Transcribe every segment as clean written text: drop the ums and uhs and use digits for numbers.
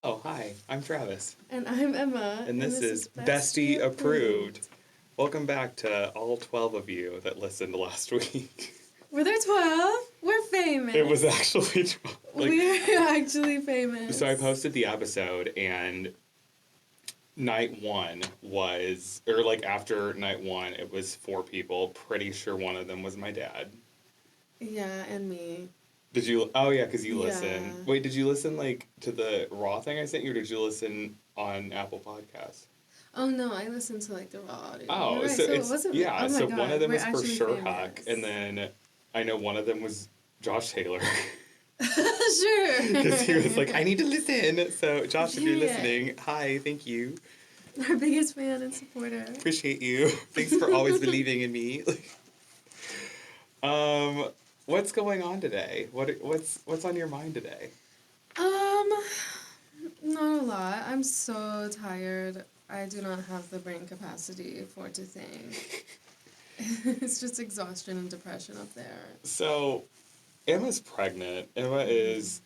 Oh, hi, I'm Travis. And I'm Emma. And this is Bestie Approved. Welcome back to all 12 of you that listened last week. Were there 12? We're famous. It was actually 12. We're actually famous. So I posted the episode, and night one was, or like after night one, it was 4 people. Pretty sure one of them was my dad. Yeah, and me. Did you? Oh, yeah, because you Yeah. listen. Wait, did you listen, like, to the raw thing I sent you, or did you listen on Apple Podcasts? Oh, no, I listened to, like, the raw audio. Oh, right, so it it's, wasn't... yeah, oh my so God, one of them we're was for actually sure famous. Huck, and then I know one of them was Josh Taylor. Sure. Because he was like, I need to listen. So, Josh, if you're Yeah. listening, hi, thank you. Our biggest fan and supporter. Appreciate you. Thanks for always believing in me. What's going on today? What's on your mind today? Not a lot. I'm so tired. I do not have the brain capacity for it to think. It's just exhaustion and depression up there. So, Emma's pregnant. Emma is...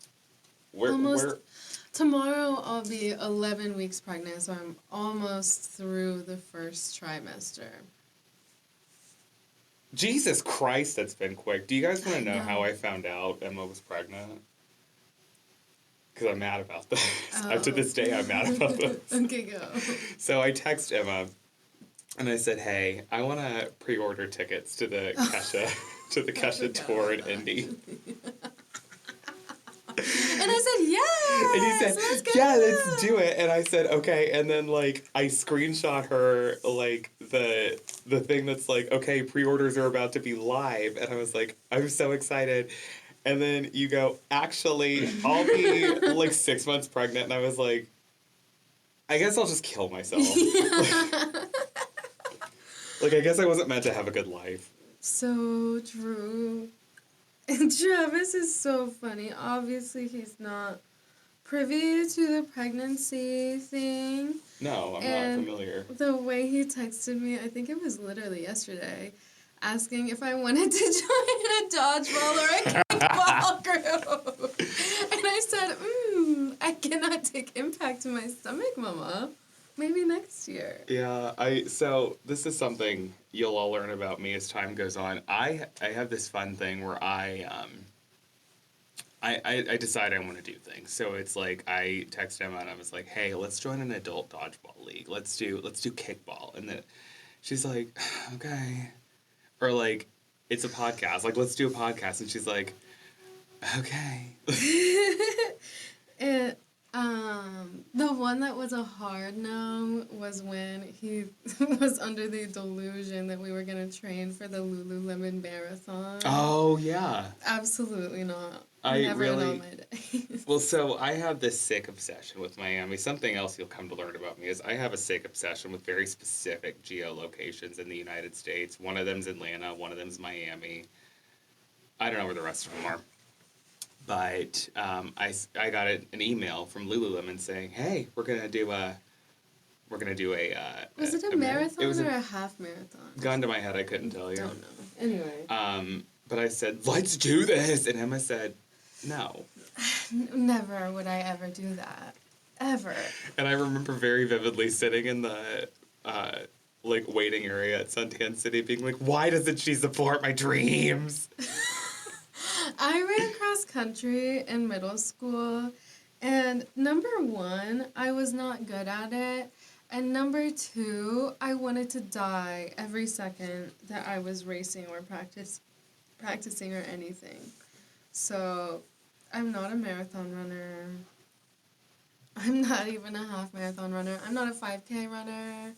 Tomorrow I'll be 11 weeks pregnant, so I'm almost through the first trimester. Jesus Christ, that's been quick. Do you guys want to know know. how I found out Emma was pregnant? Because I'm mad about this. Oh. To this day, I'm mad about this. Okay, go. So I text Emma, and I said, hey, I want to pre-order tickets to the Kesha tour in Indy. And I said, yes! And he said, let's go! yeah, let's do it. And I said, okay. And then, like, I screenshot her, like, the thing that's like, okay, pre-orders are about to be live. And I was like, I'm so excited. And then you go, actually, I'll be, like, 6 months pregnant. And I was like, I guess I'll just kill myself. Like, I guess I wasn't meant to have a good life. So true. And Travis is so funny. Obviously, he's not privy to the pregnancy thing. No, I'm not familiar. The way he texted me, I think it was literally yesterday, asking if I wanted to join a dodgeball or a kickball group. And I said, I cannot take impact to my stomach, Mama. Maybe next year. Yeah, so this is something you'll all learn about me as time goes on. I have this fun thing where I decide I want to do things. So it's like I text Emma and I was like, hey, let's join an adult dodgeball league. Let's do kickball. And then she's like, okay. Or like, it's a podcast. Like, let's do a podcast. And she's like, okay. The one that was a hard no was when he was under the delusion that we were going to train for the Lululemon marathon. Oh, yeah. Absolutely not. I Never really... in all my days. Well, so I have this sick obsession with Miami. Something else you'll come to learn about me is I have a sick obsession with very specific geolocations in the United States. One of them's Atlanta, one of them's Miami. I don't know where the rest of them are. But I got an email from Lululemon saying, "Hey, we're gonna do a." Was it a marathon it was or a half marathon? Gun to my head, I couldn't tell you. Don't know. Anyway. But I said, "Let's do this," and Emma said, "No." Never would I ever do that. Ever. And I remember very vividly sitting in the like waiting area at Suntan City, being like, "Why doesn't she support my dreams?" I ran cross country in middle school, and number one, I was not good at it, and number two, I wanted to die every second that I was racing or practicing or anything. So, I'm not a marathon runner. I'm not even a half marathon runner. I'm not a 5K runner.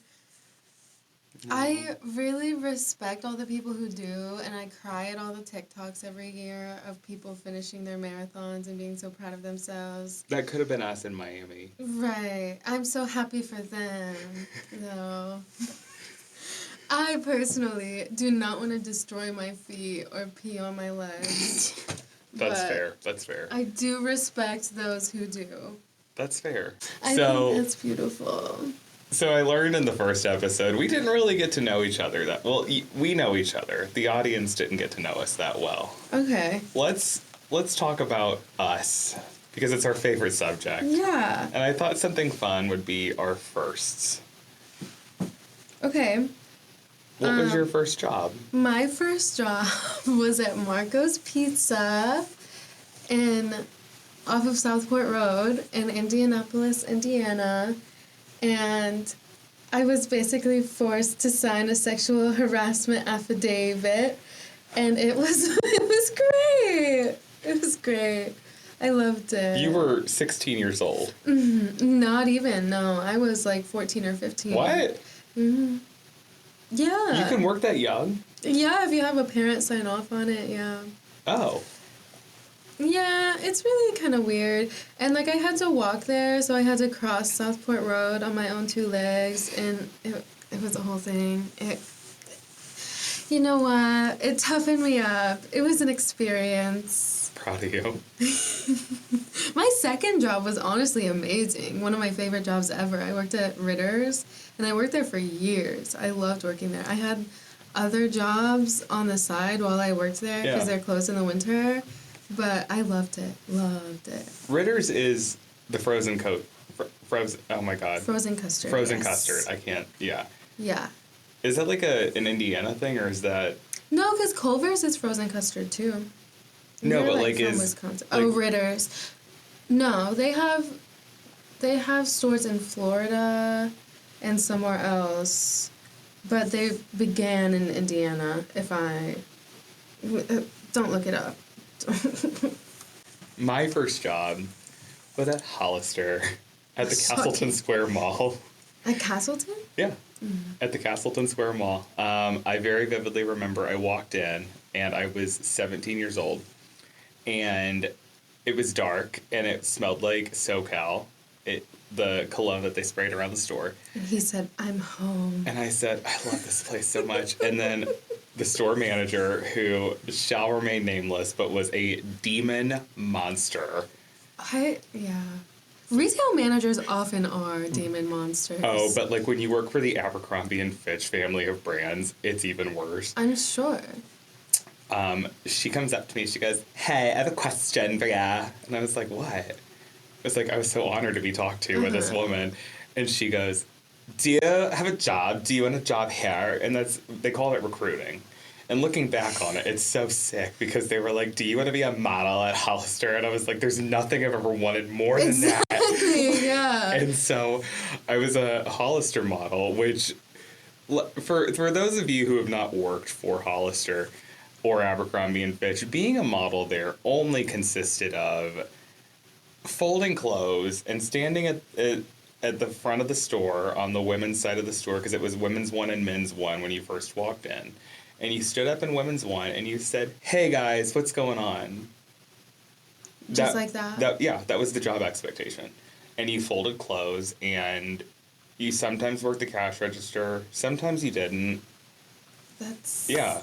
I really respect all the people who do, and I cry at all the TikToks every year of people finishing their marathons and being so proud of themselves. That could have been us in Miami. Right. I'm so happy for them, though. I personally do not want to destroy my feet or pee on my legs. That's fair. That's fair. I do respect those who do. That's fair. I think that's beautiful. So I learned in the first episode we didn't really get to know each other that well. We know each other. The audience didn't get to know us that well. Okay. Let's talk about us because it's our favorite subject. Yeah. And I thought something fun would be our firsts. Okay. What was your first job? My first job was at Marco's Pizza off of Southport Road in Indianapolis, Indiana. And I was basically forced to sign a sexual harassment affidavit. And it was great. It was great. I loved it. You were 16 years old. Not even, no. I was like 14 or 15. What? Mm-hmm. Yeah. You can work that young? Yeah, if you have a parent sign off on it, yeah. Oh. Yeah, it's really kind of weird. And, like, I had to walk there, so I had to cross Southport Road on my own two legs, and it was a whole thing. You know what? It toughened me up. It was an experience. Proud of you. My second job was honestly amazing. One of my favorite jobs ever. I worked at Ritter's, and I worked there for years. I loved working there. I had other jobs on the side while I worked there because they're closed in the winter. But I loved it. Loved it. Ritter's is the frozen oh my god. Frozen custard. Frozen custard. I can't, yeah. Yeah. Is that like an Indiana thing, or is that... No, because Culver's is frozen custard, too. No, They're but like from is... Wisconsin. Like, oh, Ritter's. No, they have stores in Florida and somewhere else. But they began in Indiana, don't look it up. My first job was at Hollister at the Castleton Square Mall. At Castleton? Yeah, at the Castleton Square Mall. I very vividly remember I walked in, and I was 17 years old, and it was dark, and it smelled like SoCal, the cologne that they sprayed around the store. And he said, "I'm home." And I said, "I love this place so much." And then the store manager, who shall remain nameless, but was a demon monster. Retail managers often are demon monsters. Oh, but like when you work for the Abercrombie and Fitch family of brands, it's even worse. I'm sure. She comes up to me, she goes, "Hey, I have a question for ya." And I was like, "What?" It's like I was so honored to be talked to by this woman. And she goes, "Do you have a job? Do you want a job here?" And they call it recruiting. And looking back on it, it's so sick because they were like, "Do you want to be a model at Hollister?" And I was like, there's nothing I've ever wanted more than that. Exactly, yeah. And so I was a Hollister model, which for those of you who have not worked for Hollister or Abercrombie and Fitch, being a model there only consisted of folding clothes and standing at the front of the store on the women's side of the store, because it was women's one and men's one when you first walked in. And you stood up in women's one and you said, "Hey guys, what's going on?" Just like that? Yeah, that was the job expectation. And you folded clothes, and you sometimes worked the cash register, sometimes you didn't. Yeah.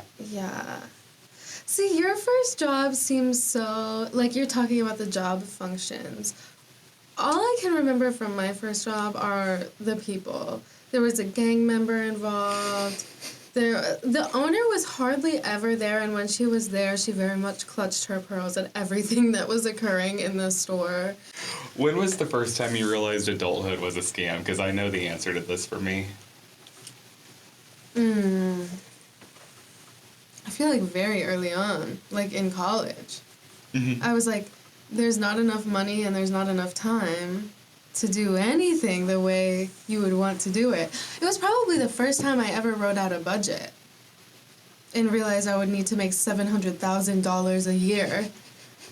See, your first job seems so... Like, you're talking about the job functions. All I can remember from my first job are the people. There was a gang member involved. The owner was hardly ever there, and when she was there, she very much clutched her pearls at everything that was occurring in the store. When was the first time you realized adulthood was a scam? Because I know the answer to this for me. I feel like very early on, like in college. Mm-hmm. I was like, there's not enough money and there's not enough time to do anything the way you would want to do it. It was probably the first time I ever wrote out a budget and realized I would need to make $700,000 a year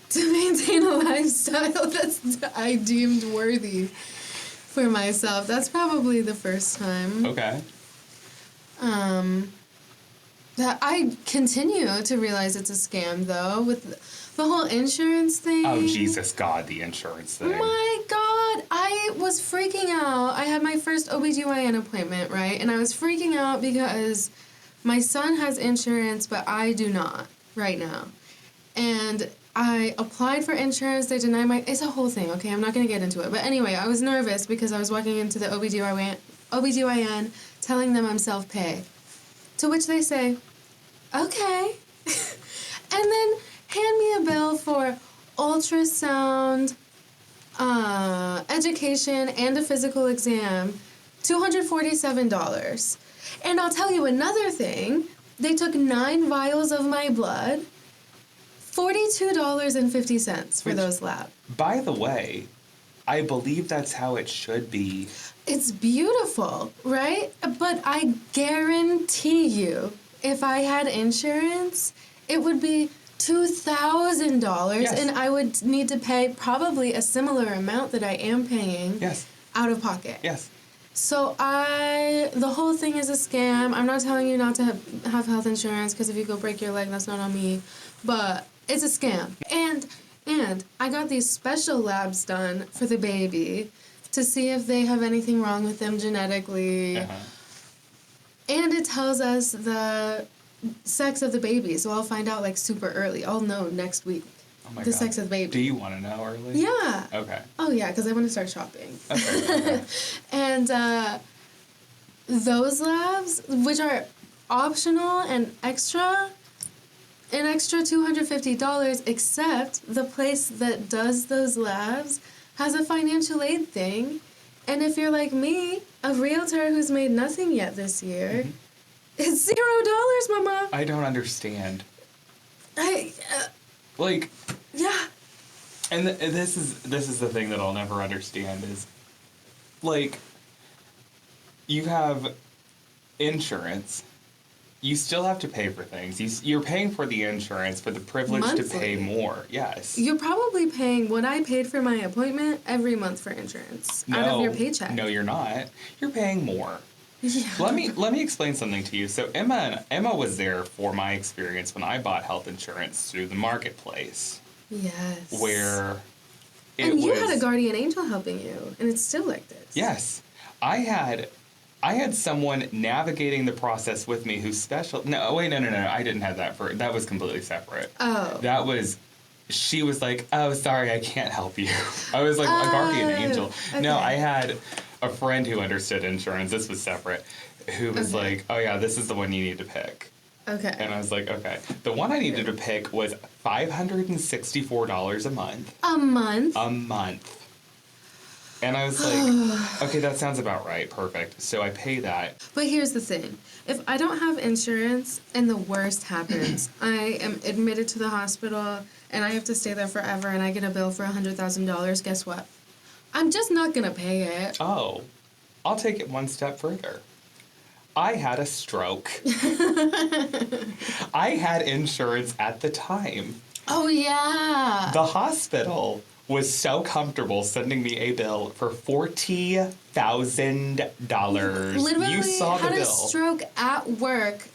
to maintain a lifestyle that I deemed worthy for myself. That's probably the first time. Okay. That I continue to realize it's a scam, though, with the whole insurance thing. Oh, Jesus God, the insurance thing. My God, I was freaking out. I had my first OBGYN appointment, right? And I was freaking out because my son has insurance, but I do not right now. And I applied for insurance. They denied my... It's a whole thing, okay? I'm not going to get into it. But anyway, I was nervous because I was walking into the OBGYN telling them I'm self-pay. To which they say, okay. And then hand me a bill for ultrasound, education, and a physical exam, $247. And I'll tell you another thing. They took 9 vials of my blood, $42.50 for those labs. By the way, I believe that's how it should be. It's beautiful, right? But I guarantee you, if I had insurance, it would be $2,000, Yes. and I would need to pay probably a similar amount that I am paying Yes. out of pocket. Yes. So the whole thing is a scam. I'm not telling you not to have health insurance, because if you go break your leg, that's not on me. But it's a scam. And I got these special labs done for the baby to see if they have anything wrong with them genetically. Uh-huh. And it tells us the sex of the baby. So I'll find out like super early. I'll know next week Oh my the God. sex of the baby. Do you want to know early? Yeah. Okay. Oh, yeah, because I want to start shopping. Okay. And those labs, which are optional and extra, an extra $250, except the place that does those labs has a financial aid thing. And if you're like me, a realtor who's made nothing yet this year, it's $0, mama. I don't understand. Like, Yeah. and this is the thing that I'll never understand is, like, you have insurance. You still have to pay for things. You're paying for the insurance for the privilege to pay Monthly. more. Yes. You're probably paying what I paid for my appointment every month for insurance out of your paycheck. No, you're not. You're paying more. Yeah. Let me explain something to you. So Emma was there for my experience when I bought health insurance through the marketplace, Yes. where it And you was, had a guardian angel helping you, and it's still like this. Yes, I had someone navigating the process with me who's special. No, wait, no. I didn't have that that was completely separate. Oh. She was like, oh, sorry, I can't help you. I was like, a guardian angel. Okay. No, I had a friend who understood insurance. This was separate. Who was Okay. like, oh yeah, this is the one you need to pick. Okay. And I was like, okay. The one I needed to pick was $564 a month. A month? A month. And I was like, okay, that sounds about right. Perfect. So I pay that. But here's the thing. If I don't have insurance and the worst happens, I am admitted to the hospital and I have to stay there forever and I get a bill for $100,000, guess what? I'm just not going to pay it. Oh, I'll take it one step further. I had a stroke. I had insurance at the time. Oh, yeah. The hospital was so comfortable sending me a bill for $40,000. Literally You saw the had bill. a stroke at work.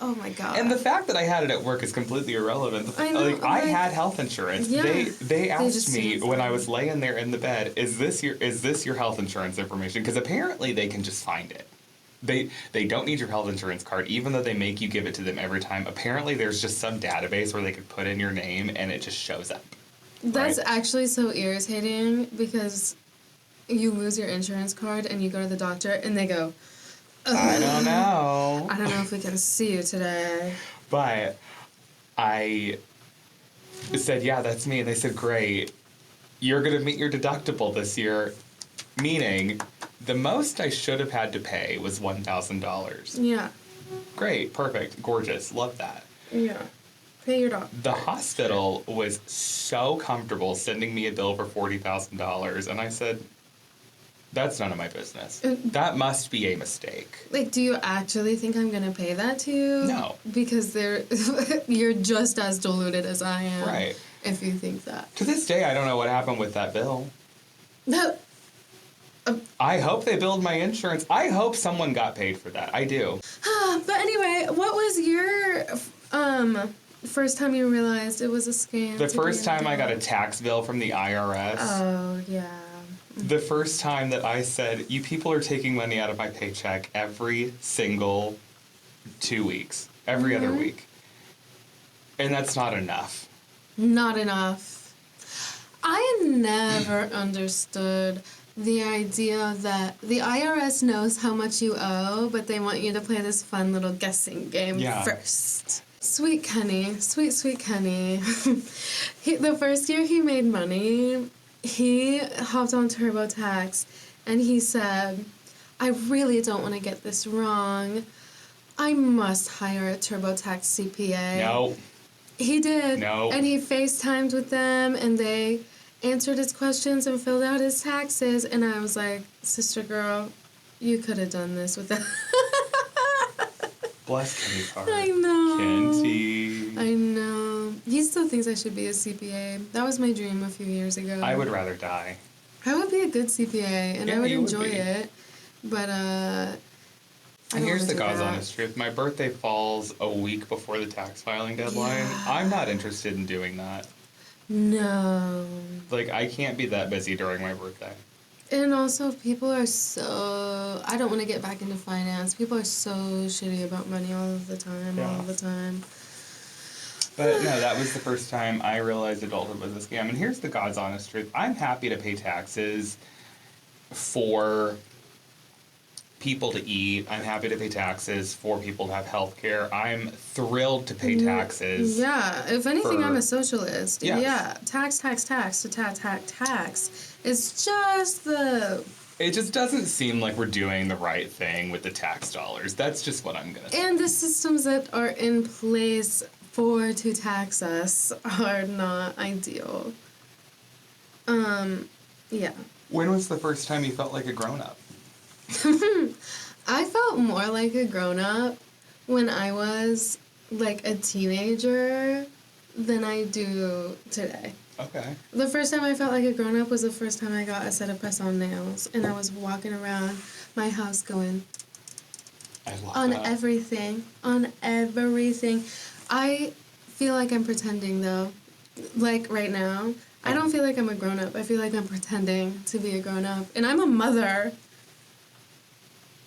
Oh my god. And the fact that I had it at work is completely irrelevant. I know, I like, had health insurance. yeah. They They asked just me didn't when say I was laying there in the bed, is this your health insurance information? Because apparently they can just find it. They don't need your health insurance card, even though they make you give it to them every time. Apparently there's just some database where they could put in your name and it just shows up. That's right? actually so irritating because you lose your insurance card and you go to the doctor and they go, I don't know. I don't know if we can see you today. But I said, yeah, that's me. And they said, great. You're going to meet your deductible this year. Meaning, the most I should have had to pay was $1,000. Yeah. Great. Perfect. Gorgeous. Love that. Yeah. Pay your doctor. The hospital was so comfortable sending me a bill for $40,000. And I said, that's none of my business. That must be a mistake. Like, do you actually think I'm going to pay that to you? No. Because you're just as deluded as I am. Right. If you think that. To this day, I don't know what happened with that bill. No. I hope they billed my insurance. I hope someone got paid for that. I do. But anyway, what was your first time you realized it was a scam? The to first be an time I got a adult? tax bill from the IRS. Oh, yeah. The first time that I said, you people are taking money out of my paycheck every single 2 weeks. Every other week. And that's not enough. Not enough. I never understood the idea that the IRS knows how much you owe, but they want you to play this fun little guessing game first. Sweet Kenny, sweet Kenny. The first year he made money, he hopped on TurboTax and he said, I really don't want to get this wrong. I must hire a TurboTax CPA. No. He did. No. And he FaceTimed with them and they answered his questions and filled out his taxes. And I was like, sister girl, you could have done this without... Bless Kenny's heart. I know. Kenty. I know. He still thinks I should be a CPA. That was my dream a few years ago. I would rather die. I would be a good CPA, and Yeah, I would you would enjoy be. it. But, And here's the God's honest truth. My birthday falls a week before the tax filing deadline. Yeah. I'm not interested in doing that. No. Like, I can't be that busy during my birthday. And also, people are so... I don't want to get back into finance. People are so shitty about money all of the time, all the time. But no, that was the first time I realized adulthood was a scam. And here's the God's honest truth. I'm happy to pay taxes for people to eat. I'm happy to pay taxes for people to have health care. I'm thrilled to pay taxes. Yeah, if anything, I'm a socialist. Yes. Yeah, tax. It's just the... It just doesn't seem like we're doing the right thing with the tax dollars. That's just what I'm going to say. And the systems that are in place to tax us are not ideal. Yeah. When was the first time you felt like a grown-up? I felt more like a grown-up when I was like a teenager than I do today. Okay. The first time I felt like a grown-up was the first time I got a set of press-on nails, and I was walking around my house going, I love on that. everything. I feel like I'm pretending, though. Like, right now. I don't feel like I'm a grown-up. I feel like I'm pretending to be a grown-up. And I'm a mother.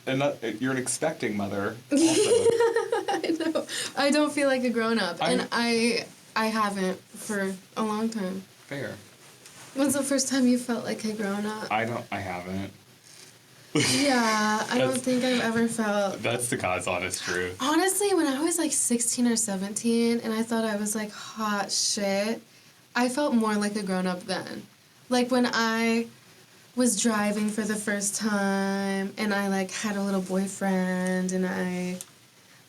And you're an expecting mother, also. I know. I don't feel like a grown-up. And I haven't for a long time. Fair. When's the first time you felt like a grown-up? I haven't. Yeah, I don't think I've ever felt... That's the God's honest truth. Honestly, when I was like 16 or 17 and I thought I was like hot shit, I felt more like a grown-up then. Like when I was driving for the first time and I like had a little boyfriend and I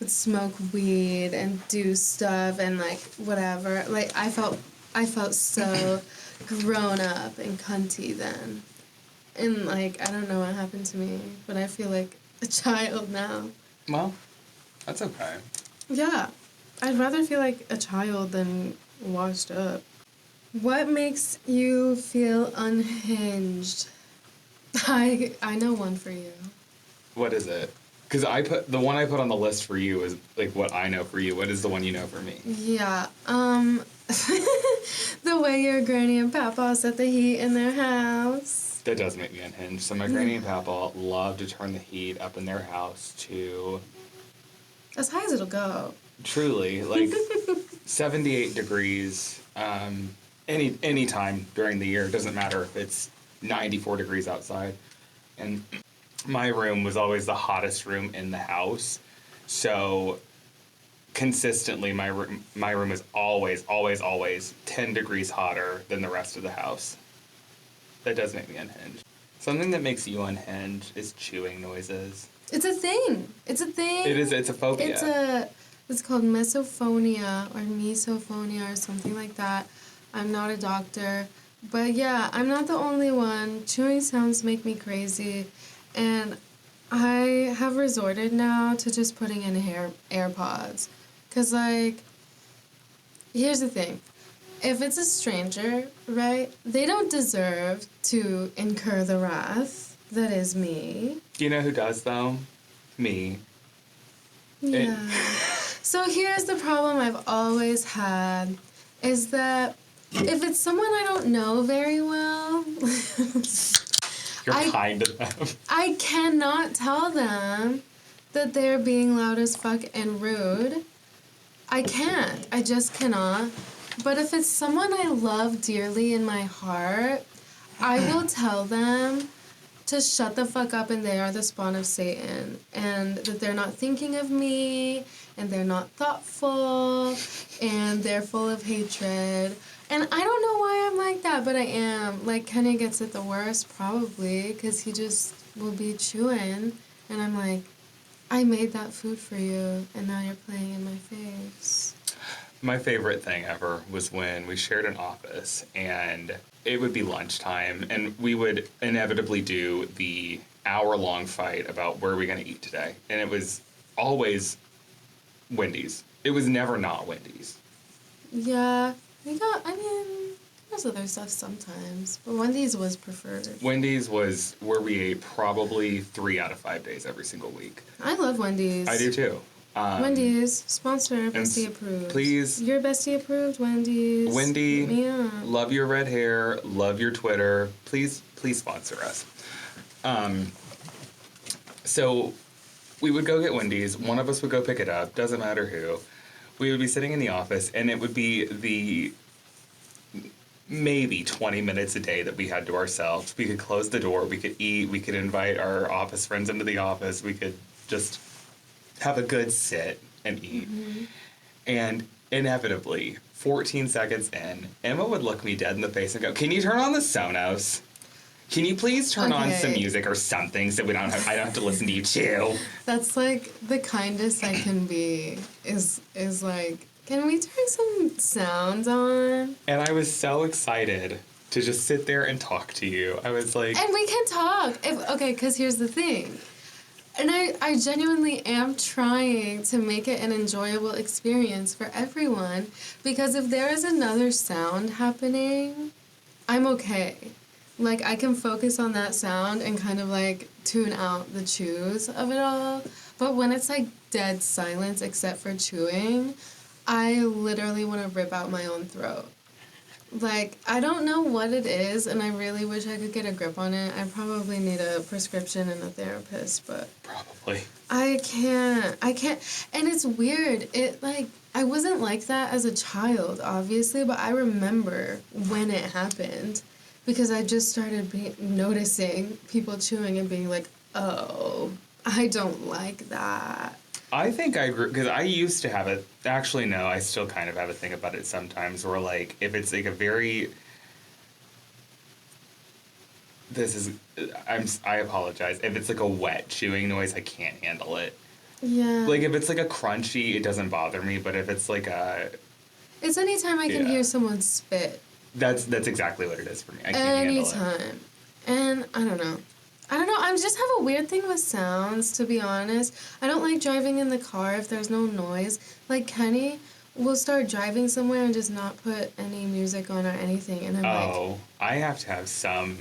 would smoke weed and do stuff and like whatever. Like I felt so grown up and cunty then. And like I don't know what happened to me, but I feel like a child now. Well, that's okay. Yeah. I'd rather feel like a child than washed up. What makes you feel unhinged? I know one for you. What is it? Because the one I put on the list for you is like what I know for you. What is the one you know for me? Yeah, the way your granny and papa set the heat in their house. That does make me unhinged. So my granny and papa love to turn the heat up in their house to... As high as it'll go. Truly, like 78 degrees any time during the year. It doesn't matter if it's 94 degrees outside. And my room was always the hottest room in the house. So consistently my room is always 10 degrees hotter than the rest of the house. That does make me unhinged. Something that makes you unhinged is chewing noises. It's a thing. It's a thing. It is. It's a phobia. It's called misophonia or misophonia or something like that. I'm not a doctor. But yeah, I'm not the only one. Chewing sounds make me crazy. And I have resorted now to just putting in AirPods. Because, like, here's the thing. If it's a stranger, right, they don't deserve to incur the wrath that is me. Do you know who does, though? Me. Yeah. So here's the problem I've always had, is that if it's someone I don't know very well... You're kind to them. I cannot tell them that they're being loud as fuck and rude. I can't. I just cannot. But if it's someone I love dearly in my heart, I will tell them to shut the fuck up and they are the spawn of Satan, and that they're not thinking of me, and they're not thoughtful, and they're full of hatred. And I don't know why I'm like that, but I am. Like, Kenny gets it the worst, probably, because he just will be chewing, and I'm like, I made that food for you, and now you're playing in my face. My favorite thing ever was when we shared an office, and it would be lunchtime, and we would inevitably do the hour-long fight about where are we going to eat today. And it was always Wendy's. It was never not Wendy's. Yeah, there's other stuff sometimes, but Wendy's was preferred. Wendy's was where we ate probably 3 out of 5 days every single week. I love Wendy's. I do too. Wendy's, sponsor, bestie approved. Please. You're bestie approved, Wendy's. Wendy, Yeah. love your red hair, love your Twitter. Please sponsor us. So we would go get Wendy's. One of us would go pick it up. Doesn't matter who. We would be sitting in the office, and it would be the maybe 20 minutes a day that we had to ourselves. We could close the door. We could eat. We could invite our office friends into the office. We could just have a good sit and eat. Mm-hmm. And inevitably, 14 seconds in, Emma would look me dead in the face and go, "Can you turn on the Sonos? Can you please turn on some music or something so I don't have to listen to you chew?" That's like the kindest I can be is like, can we turn some sounds on? And I was so excited to just sit there and talk to you. I was like... And we can talk. Because here's the thing. And I genuinely am trying to make it an enjoyable experience for everyone. Because if there is another sound happening, I'm okay. Like, I can focus on that sound and kind of, like, tune out the chews of it all. But when it's, like, dead silence except for chewing, I literally want to rip out my own throat. Like, I don't know what it is, and I really wish I could get a grip on it. I probably need a prescription and a therapist, but... Probably. I can't. And it's weird. I wasn't like that as a child, obviously, but I remember when it happened. Because I just started noticing people chewing and being like, oh, I don't like that. I think I agree, because I used to have it. Actually, no, I still kind of have a thing about it sometimes where, like, if it's, like, a very... I apologize. If it's, like, a wet chewing noise, I can't handle it. Yeah. Like, if it's, like, a crunchy, it doesn't bother me, but if it's, like, a... It's anytime I can hear someone spit. That's exactly what it is for me. I can't handle it. Anytime. And I don't know. I just have a weird thing with sounds, to be honest. I don't like driving in the car if there's no noise. Like, Kenny will start driving somewhere and just not put any music on or anything. And I'm I have to have some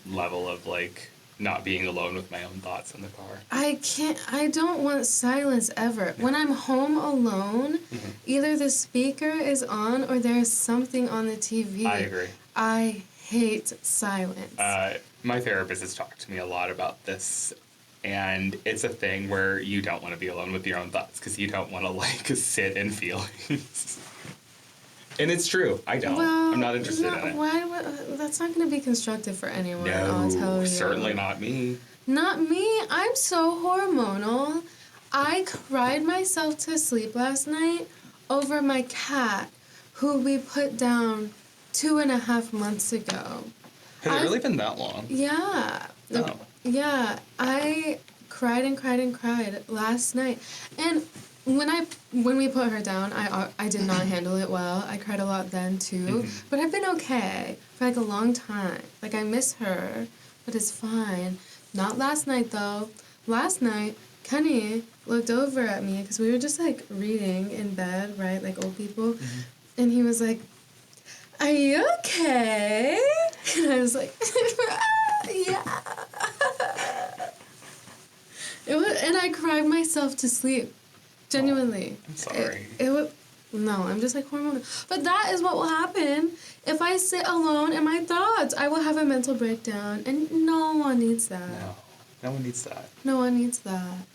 level of, like, not being alone with my own thoughts in the car. I don't want silence ever. When I'm home alone, mm-hmm. either the speaker is on or there's something on the TV. I agree. I hate silence. My therapist has talked to me a lot about this, and it's a thing where you don't want to be alone with your own thoughts because you don't want to, like, sit in feelings. And it's true. I don't. Well, I'm not interested in it. That's not going to be constructive for anyone, no, I'll tell you. Certainly not me. Not me. I'm so hormonal. I cried myself to sleep last night over my cat, who we put down 2.5 months ago. Has it really been that long? Yeah. Oh. Yeah. I cried and cried and cried last night. And when we put her down, I did not handle it well. I cried a lot then too. Mm-hmm. But I've been okay for like a long time. Like, I miss her, but it's fine. Not last night though. Last night, Kenny looked over at me because we were just like reading in bed, right? Like old people. Mm-hmm. And he was like, "Are you okay?" And I was like, "Yeah." And I cried myself to sleep. Genuinely. I'm sorry. I'm just like hormonal. But that is what will happen if I sit alone in my thoughts. I will have a mental breakdown, and no one needs that. No one needs that. No one needs that.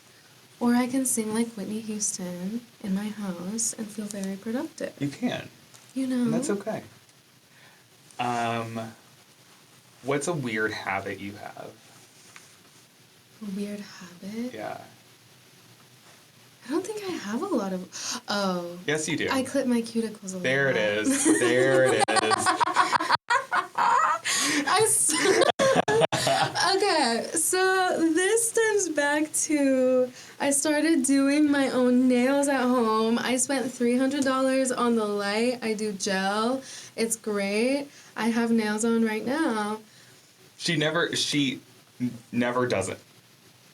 Or I can sing like Whitney Houston in my house and feel very productive. You can. You know. And that's okay. What's a weird habit you have? A weird habit? Yeah. I don't think I have a lot of... Oh. Yes, you do. I clip my cuticles a lot. There it is. There it is. Okay, so this stems back to I started doing my own nails at home. I spent $300 on the light. I do gel. It's great. I have nails on right now. She never doesn't.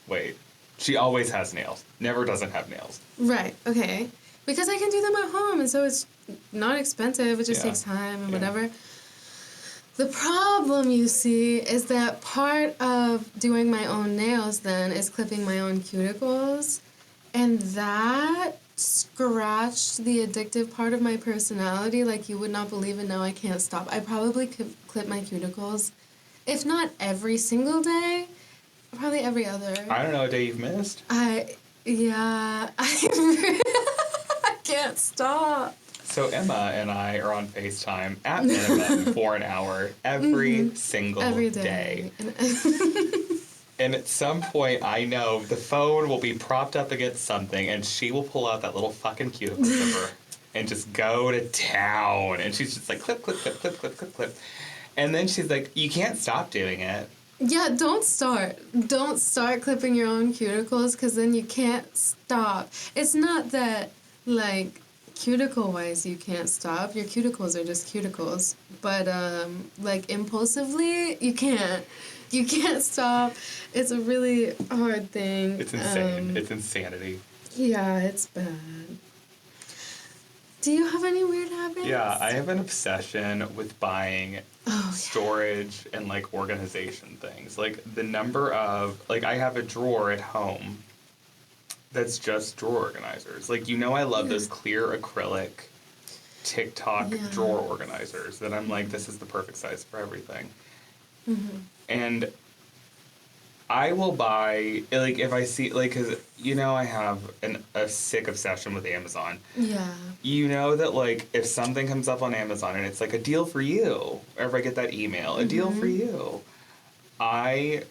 Wait. She always has nails. Never doesn't have nails. Right, okay. Because I can do them at home, and so it's not expensive. It just takes time and whatever. The problem, you see, is that part of doing my own nails then is clipping my own cuticles. And that scratched the addictive part of my personality like you would not believe, and now I can't stop. I probably could clip my cuticles, if not every single day, probably every other. I don't know a day you've missed. I can't stop. So Emma and I are on FaceTime at minimum for an hour every single day. And at some point, I know the phone will be propped up against something, and she will pull out that little fucking cuticle clipper and just go to town. And she's just like, clip, clip, clip, clip, clip, clip, clip. And then she's like, you can't stop doing it. Yeah, don't start. Don't start clipping your own cuticles, because then you can't stop. It's not that, like, cuticle-wise you can't stop. Your cuticles are just cuticles. But, like, impulsively, you can't. You can't stop. It's a really hard thing. It's insane. It's insanity. Yeah, it's bad. Do you have any weird habits? Yeah, I have an obsession with buying storage and, like, organization things. Like, the number of... Like, I have a drawer at home that's just drawer organizers. Like, you know, I love those clear acrylic TikTok drawer organizers that I'm like, this is the perfect size for everything. Mm-hmm. And I will buy, like, if I see, like, because, you know, I have a sick obsession with Amazon. Yeah. You know that, like, if something comes up on Amazon and it's like a deal for you, or if I get that email, a deal for you, I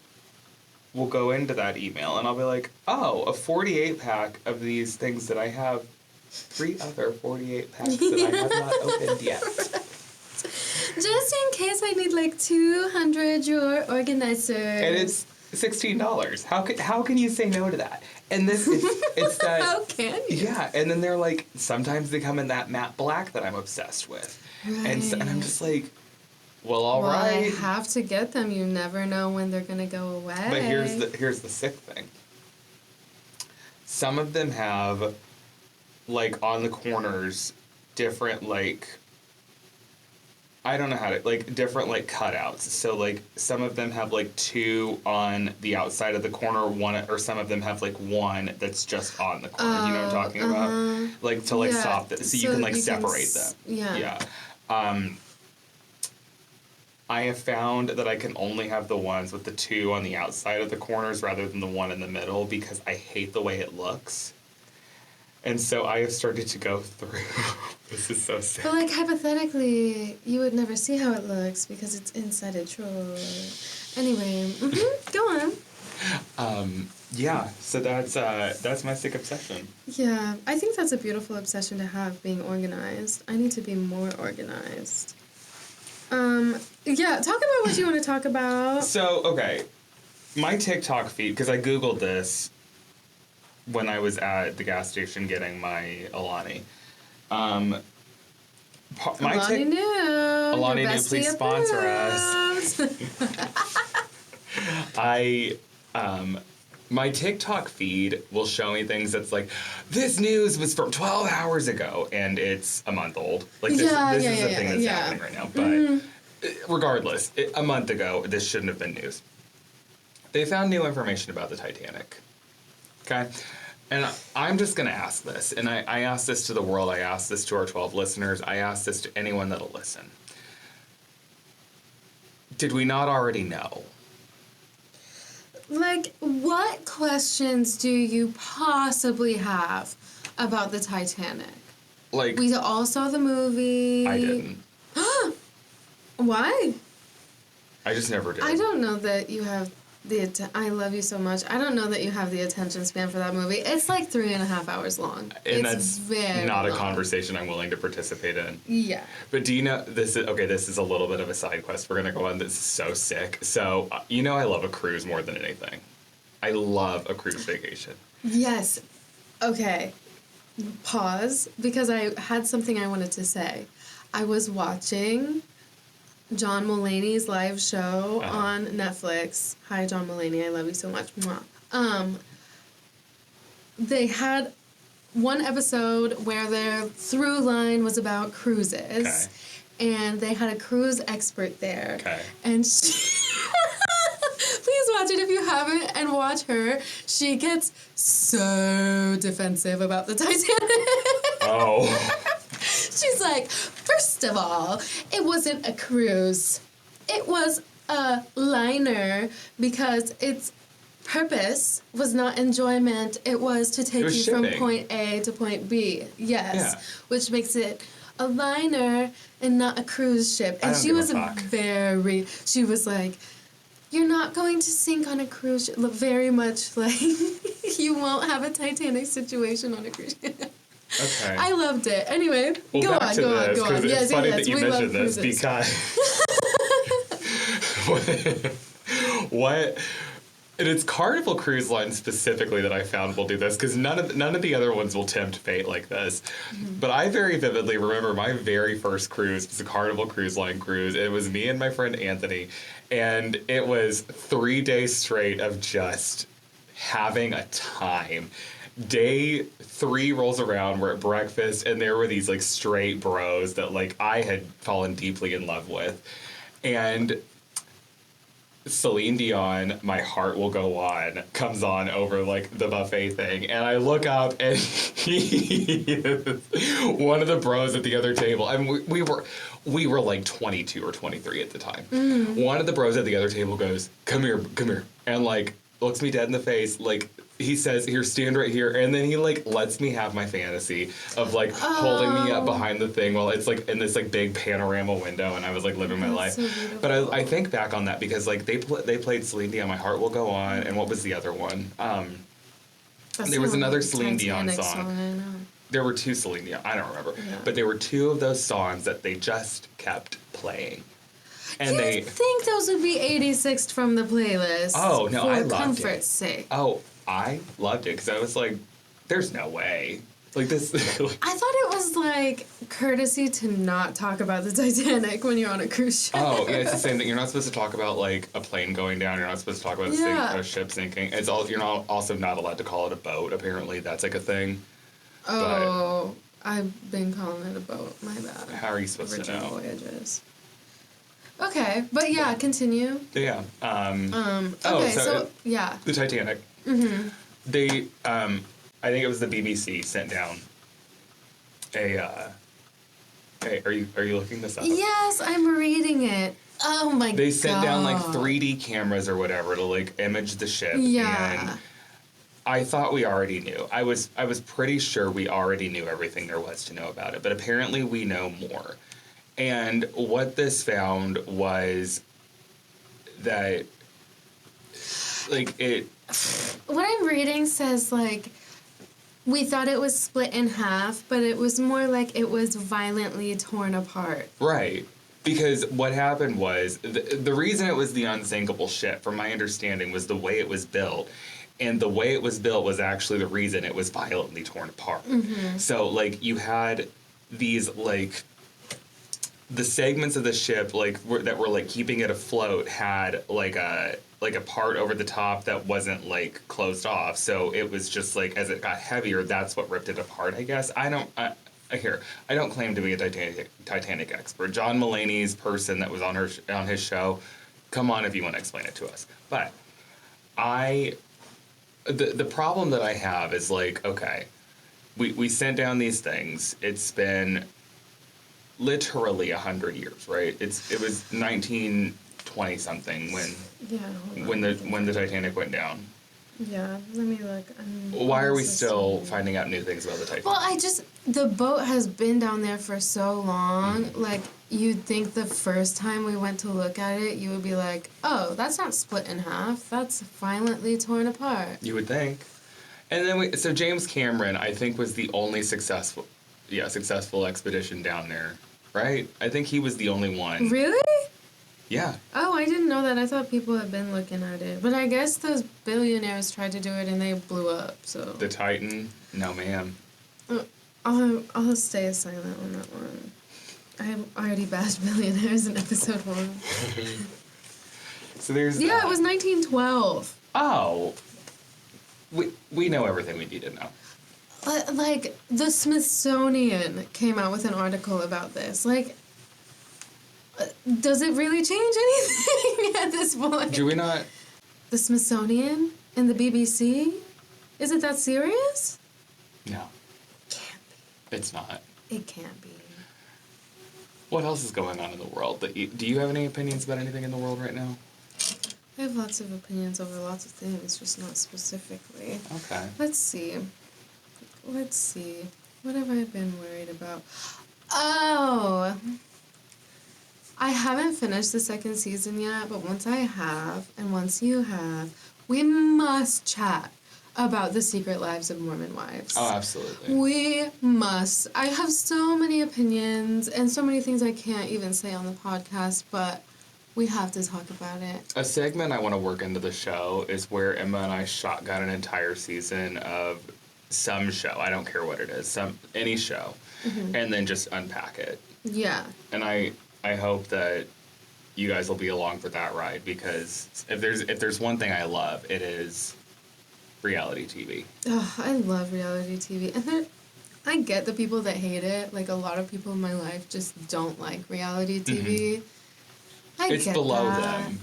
will go into that email and I'll be like, oh, a 48-pack of these things that I have 3 other 48 packs that I have not opened yet. Just in case I need like 200 drawer organizers. And it's $16. How can you say no to that? And this it's that. How can you? Yeah, and then they're like, sometimes they come in that matte black that I'm obsessed with. Right. And I'm just like, well, all right. I have to get them. You never know when they're gonna go away. But here's the sick thing. Some of them have, like, on the corners, different, like, I don't know how to, like, different, like, cutouts. So, like, some of them have, like, 2 on the outside of the corner, or some of them have, like, 1 that's just on the corner. You know what I'm talking about? Like, to, like, stop this. So you can, like, separate them. Yeah. I have found that I can only have the ones with the 2 on the outside of the corners rather than the 1 in the middle because I hate the way it looks. And so I have started to go through. This is so sad. But, like, hypothetically, you would never see how it looks because it's inside a drawer. Anyway, go on. Yeah, so that's my sick obsession. Yeah, I think that's a beautiful obsession to have, being organized. I need to be more organized. Yeah, talk about what you want to talk about. So, okay, my TikTok feed, because I Googled this when I was at the gas station getting my Alani. Alani New, please sponsor us. My TikTok feed will show me things that's like, this news was from 12 hours ago, and it's a month old. Like, this is the thing that's happening right now. But regardless, a month ago, this shouldn't have been news. They found new information about the Titanic. Okay? And I'm just going to ask this. And I ask this to the world. I ask this to our 12 listeners. I ask this to anyone that'll listen. Did we not already know? Like, what questions do you possibly have about the Titanic? Like, we all saw the movie. I didn't. Why? I just never did. I don't know that you have I love you so much. I don't know that you have the attention span for that movie. It's like 3.5 hours long. And it's that's very not a long. conversation I'm willing to participate in. Yeah. But do you know, this is a little bit of a side quest we're going to go on. This is so sick. So, I love a cruise more than anything. I love a cruise vacation. Yes. Okay. Pause, because I had something I wanted to say. I was watching John Mulaney's live show on Netflix. Hi, John Mulaney. I love you so much. Mwah. They had one episode where their through line was about cruises. Okay. And they had a cruise expert there. Okay. And she... Please watch it if you haven't, and watch her. She gets so defensive about the Titanic. Oh. She's like, first of all, it wasn't a cruise. It was a liner because its purpose was not enjoyment. It was to take you shipping. From point A to point B. Yes. Yeah. Which makes it a liner and not a cruise ship. And she was she was like, you're not going to sink on a cruise ship. Very much like you won't have a Titanic situation on a cruise ship. Okay. I loved it. Anyway, go on. Yes, it's funny that you mentioned this because what and it's Carnival Cruise Line specifically that I found will do this because none of the other ones will tempt fate like this. Mm-hmm. But I very vividly remember my very first cruise was a Carnival Cruise Line cruise. It was me and my friend Anthony, and it was 3 days straight of just having a time. Day 3 rolls around, we're at breakfast, and there were these like straight bros that like I had fallen deeply in love with. And Celine Dion, My Heart Will Go On, comes on over like the buffet thing, and I look up and he is one of the bros at the other table. I mean, we were like 22 or 23 at the time. Mm. One of the bros at the other table goes, come here, and like looks me dead in the face, like he says, here, stand right here, and then he like lets me have my fantasy of like holding me up behind the thing while it's like in this like big panorama window, and I was like living my life. So but I think back on that because like they played Celine Dion, My Heart Will Go On, and what was the other one? There was another Celine Dion song. There were 2 Celine Dion, I don't remember, but there were 2 of those songs that they just kept playing. And you think those would be 86'd from the playlist? Oh no, I loved it. For comfort's sake. Oh, I loved it because I was like, "There's no way." Like this. I thought it was like courtesy to not talk about the Titanic when you're on a cruise ship. Oh yeah, it's the same thing. You're not supposed to talk about like a plane going down. You're not supposed to talk about a ship sinking. It's all. You're also not allowed to call it a boat. Apparently, that's like a thing. Oh, but I've been calling it a boat. My bad. How are you supposed to know? Voyages. Okay, but yeah, continue. Yeah. Okay, so yeah. The Titanic. Mm-hmm. They, I think it was the BBC sent down a. Hey, are you looking this up? Yes, I'm reading it. Oh my god. They sent down like 3D cameras or whatever to like image the ship. Yeah. And I thought we already knew. I was pretty sure we already knew everything there was to know about it, but apparently we know more. And what this found was that, like, it... What I'm reading says, like, we thought it was split in half, but it was more like it was violently torn apart. Right. Because what happened was, the reason it was the unsinkable ship, from my understanding, was the way it was built. And the way it was built was actually the reason it was violently torn apart. Mm-hmm. So, like, you had these, like... The segments of the ship, like that were like keeping it afloat, had like a part over the top that wasn't like closed off. So it was just like as it got heavier, that's what ripped it apart. I guess I don't claim to be a Titanic expert. John Mulaney's person that was on his show, come on if you want to explain it to us. But the problem that I have is like, okay, we sent down these things. It's been literally 100 years, right? It was 1920 something when the Titanic went down. Yeah, let me look. Why are we still finding out new things about the Titanic? Well, the boat has been down there for so long. Mm-hmm. Like, you'd think the first time we went to look at it, you would be like, oh, that's not split in half. That's violently torn apart. You would think. And then so James Cameron, I think, was the only successful expedition down there, right? I think he was the only one. Really? Yeah. Oh, I didn't know that. I thought people had been looking at it. But I guess those billionaires tried to do it and they blew up, so... The Titan? No, ma'am. I'll stay silent on that one. I have already bashed billionaires in episode 1. So there's Yeah, it was 1912. Oh. We know everything we need to know. Like, the Smithsonian came out with an article about this. Like, does it really change anything at this point? Do we not? The Smithsonian and the BBC? Is it that serious? No. Can't be. It's not. It can't be. What else is going on in the world? Do you have any opinions about anything in the world right now? I have lots of opinions over lots of things, just not specifically. Okay. Let's see. What have I been worried about? Oh! I haven't finished the second season yet, but once I have, and once you have, we must chat about the secret lives of Mormon wives. Oh, absolutely. We must. I have so many opinions and so many things I can't even say on the podcast, but we have to talk about it. A segment I want to work into the show is where Emma and I shotgun an entire season of some show. I don't care what it is. Any show. Mm-hmm. And then just unpack it. Yeah. And I hope that you guys will be along for that ride, because if there's one thing I love, it is reality TV. Oh, I love reality TV. And I get the people that hate it. Like, a lot of people in my life just don't like reality TV. Mm-hmm. It's below them.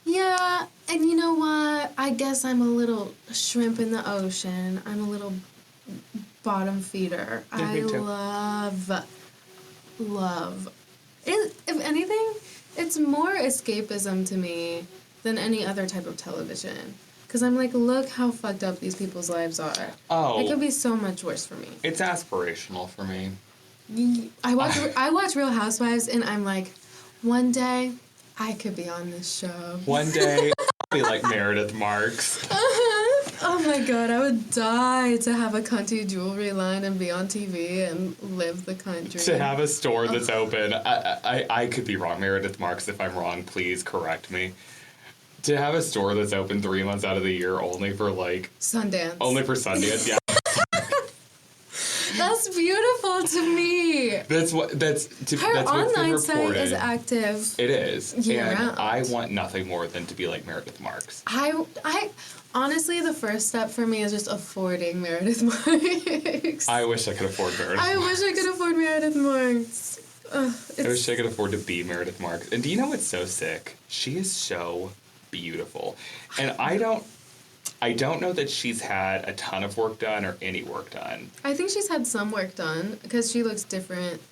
Yeah, and you know what? I guess I'm a little shrimp in the ocean. I'm a little bottom feeder. Yeah, me too. Love. If anything, it's more escapism to me than any other type of television. Because I'm like, look how fucked up these people's lives are. Oh. It could be so much worse for me. It's aspirational for me. I watch Real Housewives, and I'm like, one day, I could be on this show. One day, I'll be like Meredith Marks. Oh my god, I would die to have a cunty jewelry line and be on TV and live the country. To have a store that's open. I could be wrong. Meredith Marks, if I'm wrong, please correct me. To have a store that's open 3 months out of the year only for like... Sundance. Only for Sundance, yeah. That's beautiful to me. That's what's been online site reported. is active. It is. Year-round. And I want nothing more than to be like Meredith Marks. I honestly, the first step for me is just affording Meredith Marks. I wish I could afford Meredith Marks. I wish I could afford Meredith Marks. I wish I could afford to be Meredith Marks. And do you know what's so sick? She is so beautiful. And I don't know that she's had a ton of work done or any work done. I think she's had some work done because she looks different,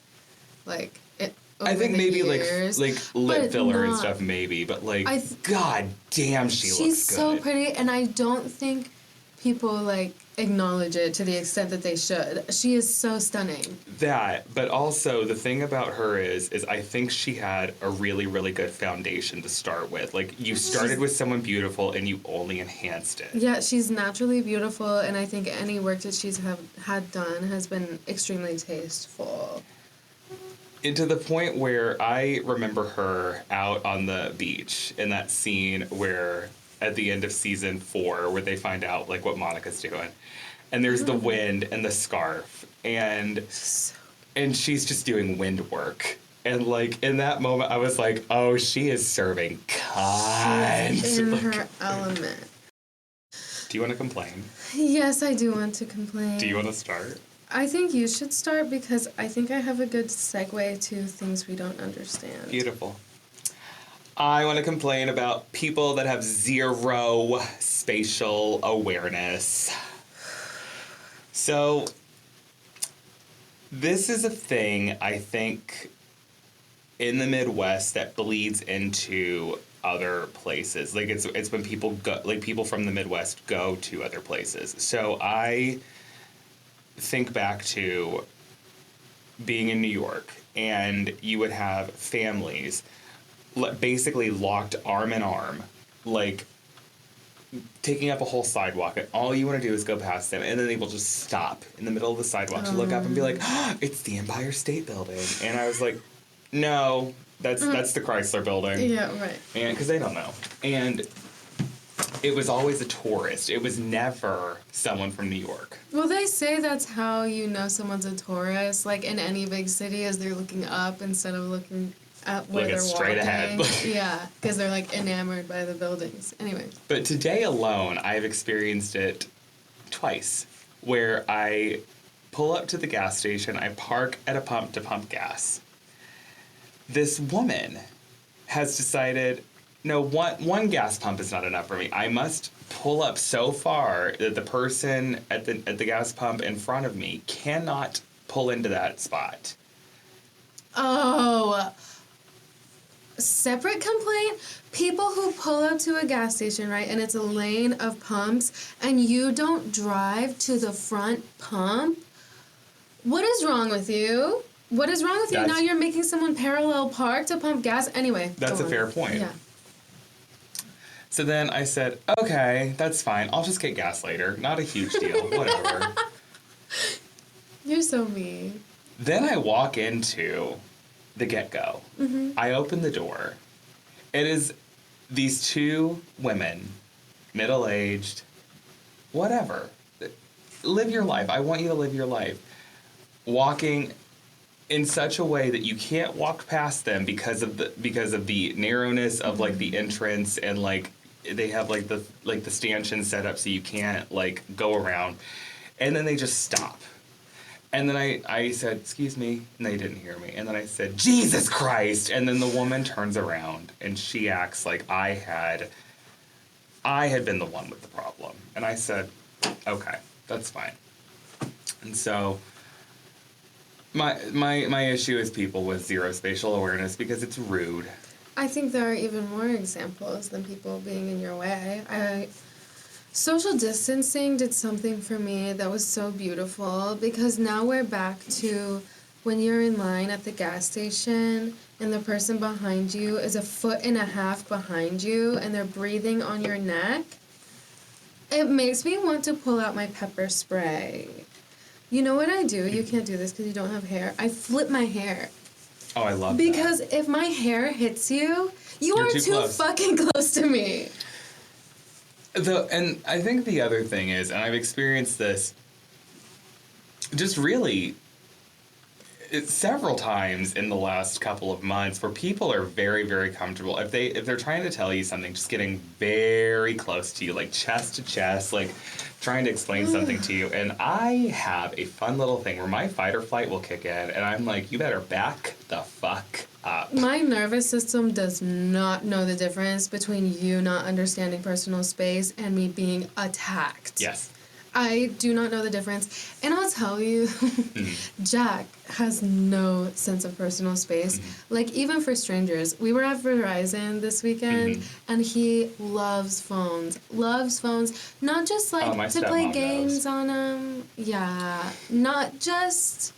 like, over I think the maybe years. like lip But filler and not- stuff maybe, but like god damn she looks good. She's so pretty, and I don't think people like acknowledge it to the extent that they should. She is so stunning. That, but also the thing about her is I think she had a really, really good foundation to start with. Like, you started with someone beautiful and you only enhanced it. Yeah, she's naturally beautiful, and I think any work that she's had done has been extremely tasteful. And to the point where I remember her out on the beach in that scene where at the end of season 4 where they find out like what Monica's doing. And there's the wind and the scarf and she's just doing wind work. And like in that moment I was like, oh, she is serving kind. She's in her element. Do you want to complain? Yes, I do want to complain. Do you want to start? I think you should start because I think I have a good segue to things we don't understand. Beautiful. I want to complain about people that have zero spatial awareness. So, this is a thing, I think, in the Midwest that bleeds into other places. Like it's when people go, like people from the Midwest go to other places. So I think back to being in New York, and you would have families basically locked arm in arm, like taking up a whole sidewalk, and all you want to do is go past them, and then they will just stop in the middle of the sidewalk to look up and be like, oh, it's the Empire State Building. And I was like, no, that's the Chrysler Building. Yeah, right. And because they don't know. And it was always a tourist. It was never someone from New York. Well, they say that's how you know someone's a tourist, like in any big city, is they're looking up instead of looking at where they're straight walking. ahead. Yeah, because they're like enamored by the buildings. Anyway. But today alone, I've experienced it twice, where I pull up to the gas station, I park at a pump to pump gas. This woman has decided, no, one gas pump is not enough for me. I must pull up so far that the person at the gas pump in front of me cannot pull into that spot. Oh, separate complaint. People who pull up to a gas station, right, and it's a lane of pumps, and you don't drive to the front pump. What is wrong with you? What is wrong with you? Now you're making someone parallel park to pump gas. Anyway, that's a fair point. Yeah. So then I said, okay, that's fine. I'll just get gas later. Not a huge deal. Whatever. You're so mean. Then I walk into the get-go. Mm-hmm. I open the door. It is these two women, middle-aged, whatever. Live your life. I want you to live your life. Walking in such a way that you can't walk past them because of the narrowness of like the entrance, and like they have like the stanchion set up so you can't like go around, and then they just stop. And then I said, excuse me, and they didn't hear me. And then I said, Jesus Christ! And then the woman turns around and she acts like I had been the one with the problem. And I said, okay, that's fine. And so my issue is people with zero spatial awareness, because it's rude. I think there are even more examples than people being in your way. Social distancing did something for me that was so beautiful, because now we're back to when you're in line at the gas station and the person behind you is 1.5 feet behind you and they're breathing on your neck. It makes me want to pull out my pepper spray. You know what I do? You can't do this because you don't have hair. I flip my hair. Oh, I love that. Because if my hair hits you, you're too fucking close to me. And I think the other thing is, and I've experienced this just really several times in the last couple of months, where people are very, very comfortable. If they're trying to tell you something, just getting very close to you, like chest to chest, like trying to explain something to you. And I have a fun little thing where my fight or flight will kick in, and I'm like, you better back the fuck up. My nervous system does not know the difference between you not understanding personal space and me being attacked. Yes. I do not know the difference. And I'll tell you, Jack has no sense of personal space. Like, even for strangers. We were at Verizon this weekend, and he loves phones. Loves phones. Not just, like, to play games on them. Yeah. Not just...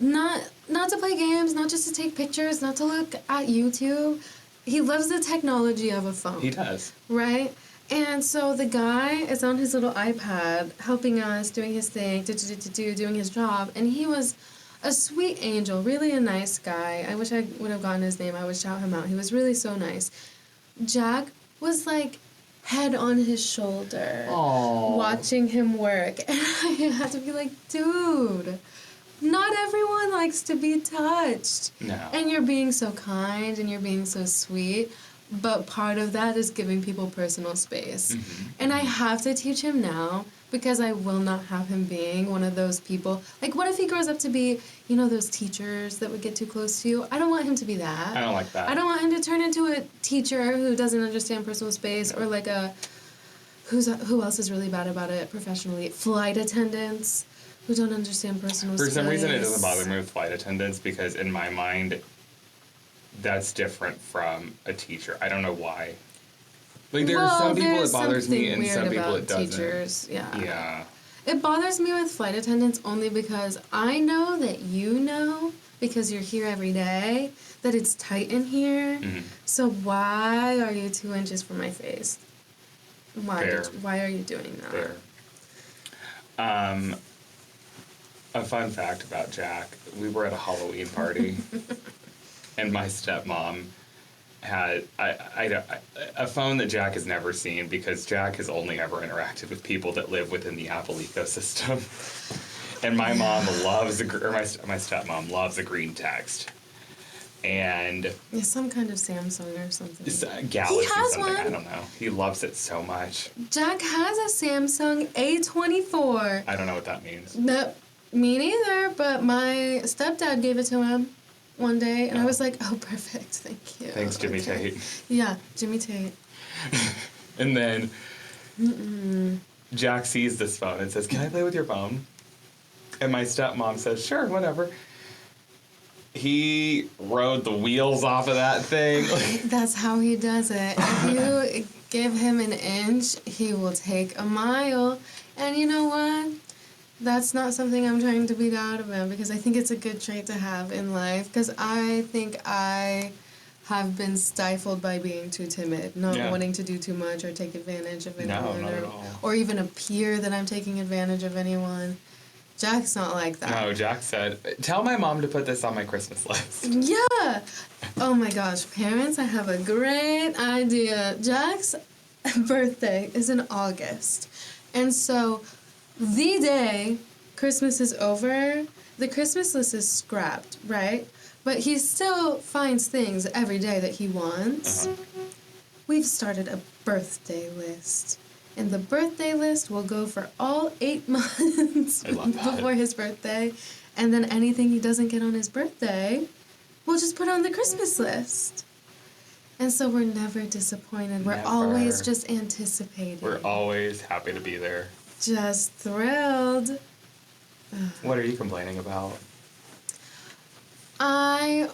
Not to play games, not just to take pictures, not to look at YouTube. He loves the technology of a phone. He does. Right? And so the guy is on his little iPad helping us, doing his thing, doing his job. And he was a sweet angel, really a nice guy. I wish I would have gotten his name. I would shout him out. He was really so nice. Jack was like head on his shoulder, watching him work. And I had to be like, dude, not everyone likes to be touched. No. And you're being so kind and you're being so sweet. But part of that is giving people personal space. And I have to teach him now, because I will not have him being one of those people. Like, what if he grows up to be, you know, those teachers that would get too close to you? I don't want him to be that. I don't like that. I don't want him to turn into a teacher who doesn't understand personal space, or like who else is really bad about it professionally? Flight attendants who don't understand personal space. For some reason, it doesn't bother me with flight attendants, because in my mind, that's different from a teacher. I don't know why. Like, there are Well, some people there's it bothers me, something and weird some people about it doesn't. teachers. Yeah. Yeah. It bothers me with flight attendants only because I know that you know, because you're here every day, that it's tight in here. Mm-hmm. So why are you 2 inches from my face? Fair. Why are you doing that? Fair. A fun fact about Jack: we were at a Halloween party, and my stepmom had a phone that Jack has never seen because Jack has only ever interacted with people that live within the Apple ecosystem. And my mom loves my stepmom loves a green text. And Yeah, some kind of Samsung or something. Galaxy He has something, one. I don't know. He loves it so much. Jack has a Samsung A24. I don't know what that means. No, me neither, but my stepdad gave it to him one day, and I was like, oh, perfect, thank you. Thanks, Jimmy Tate. Yeah, Jimmy Tate. And then Jack sees this phone and says, "Can I play with your phone?" And my stepmom says, "Sure, whatever." He rode the wheels off of that thing. That's how he does it. If you give him an inch, he will take a mile. And you know what? That's not something I'm trying to beat out of him because I think it's a good trait to have in life because I think I have been stifled by being too timid, not wanting to do too much or take advantage of anyone not at all. or even appear that I'm taking advantage of anyone. Jack's not like that. No, Jack said, "Tell my mom to put this on my Christmas list." Yeah. Oh my gosh, parents, I have a great idea. Jack's birthday is in August. And so the day Christmas is over, the Christmas list is scrapped, right? But he still finds things every day that he wants. We've started a birthday list. And the birthday list will go for all 8 months before his birthday. And then anything he doesn't get on his birthday, we'll just put on the Christmas list. And so we're never disappointed. We're always just anticipating. We're always happy to be there. Just thrilled. What are you complaining about? I